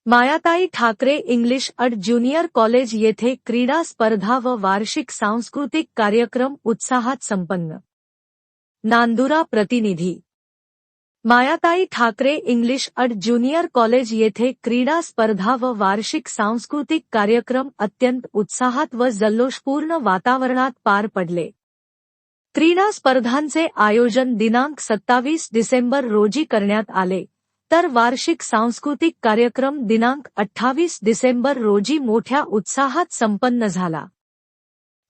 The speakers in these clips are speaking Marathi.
मायाताई ठाकरे इंग्लिश अट ज्युनियर कॉलेज येथे क्रीडा स्पर्धा व वार्षिक सांस्कृतिक कार्यक्रम उत्साहात संपन्न। नांदुरा प्रतिनिधी। मायाताई ठाकरे इंग्लिश अट ज्युनियर कॉलेज येथे क्रीडा स्पर्धा व वार्षिक सांस्कृतिक कार्यक्रम अत्यंत उत्साहात व जल्लोषपूर्ण वातावरणात पार पडले। क्रीडा स्पर्धांचे आयोजन दिनांक 27 डिसेंबर रोजी करण्यात आले, तर वार्षिक सांस्कृतिक कार्यक्रम दिनांक 28 डिसेंबर रोजी मोठ्या उत्साहात संपन्न झाला।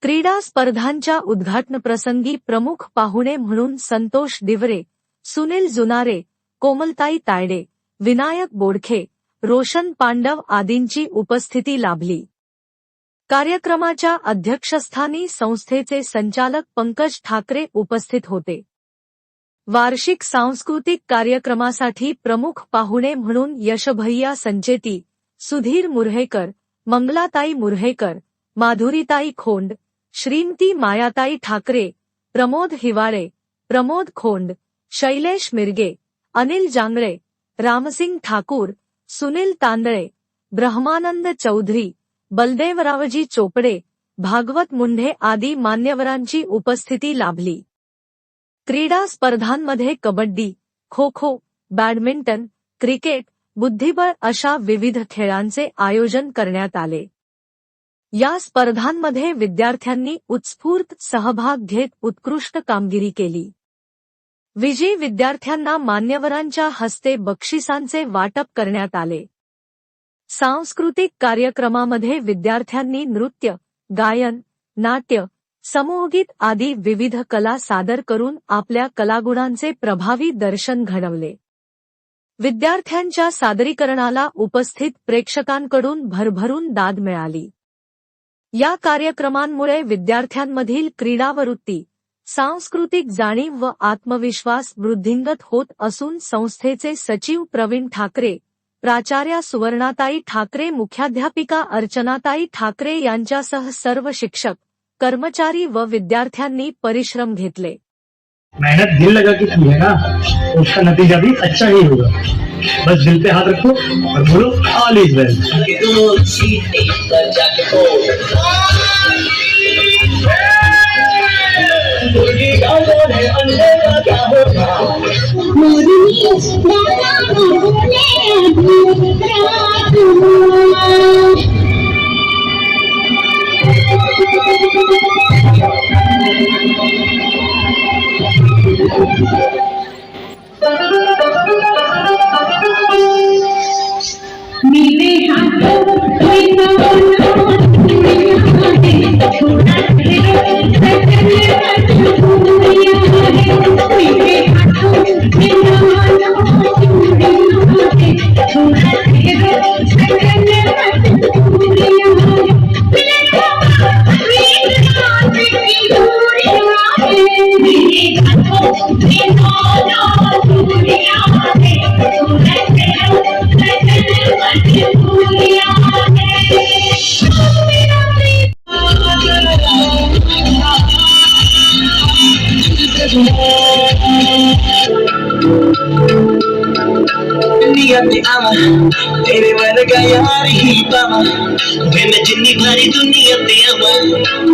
क्रीडा स्पर्धांच्या उद्घाटनप्रसंगी प्रमुख पाहुणे म्हणून संतोष दिवरे, सुनील जुनारे, कोमलताई तायडे, विनायक बोडखे, रोशन पांडव आदींची उपस्थिती लाभली। कार्यक्रमाच्या अध्यक्षस्थानी संस्थेचे संचालक पंकज ठाकरे उपस्थित होते। वार्षिक सांस्कृतिक कार्यक्रमासाठी प्रमुख पाहुणे म्हणून यशभैया संचेती, सुधीर मुर्हेकर, मंगलाताई मुर्हेकर, माधुरीताई खोंड, श्रीमती मायाताई ठाकरे, प्रमोद हिवाळे, प्रमोद खोंड, शैलेश मिरगे, अनिल जांगळे, रामसिंग ठाकूर, सुनील तांदळे, ब्रह्मानंद चौधरी, बलदेवरावजी चोपडे, भागवत मुंढे आदी मान्यवरांची उपस्थिती लाभली। क्रीडा स्पर्धांमध्ये कबड्डी, खो-खो, बॅडमिंटन, क्रिकेट, बुद्धिबळ अशा विविध खेळांचे आयोजन करण्यात आले। या स्पर्धांमध्ये विद्यार्थ्यांनी उत्स्फूर्त सहभाग घेत उत्कृष्ट कामगिरी केली। विजयी विद्यार्थ्यांना मान्यवरांच्या हस्ते बक्षिसांचे वाटप करण्यात आले। सांस्कृतिक कार्यक्रमामध्ये विद्यार्थ्यांनी नृत्य, गायन, नाट्य, समूहगीत आदी विविध कला सादर करून आपल्या कलागुणांचे प्रभावी दर्शन घडवले। विद्यार्थ्यांच्या सादरीकरणाला उपस्थित प्रेक्षकांकडून भरभरून दाद मिळाली। या कार्यक्रमांमुळे विद्यार्थ्यांमधील क्रीडावृत्ती, सांस्कृतिक जाणीव व आत्मविश्वास वृद्धिंगत होत असून संस्थेचे सचिव प्रवीण ठाकरे, प्राचार्या सुवर्णाताई ठाकरे, मुख्याध्यापिका अर्चनाताई ठाकरे यांच्यासह सर्व शिक्षक, कर्मचारी व विद्यार्थ्यांनी परिश्रम घेतले। मेहनत दिल लगा के की है ना, उसका नतीजा भी अच्छा ही होगा। बस दिल पे हाथ रखो और बोलो ऑल इज वेल। तेरे वर्गा यार ही पावा, मैंने जिन्नी भारी दुनिया ते आवा,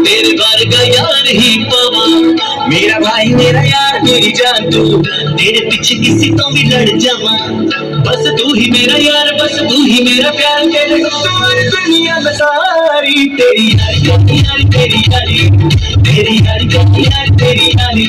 तेरे वर्गा यार ही पावा। मेरा भाई मेरा यार मेरी जान तू, तेरे पीछे किसी तो भी लड़ जावा। बस तू ही मेरा यार, बस तू ही मेरा प्यार, तेरे सारी दुनिया में सारी तेरी यारी, तेरी यारी, तेरी यारी, तेरी यारी, तेरी यारी।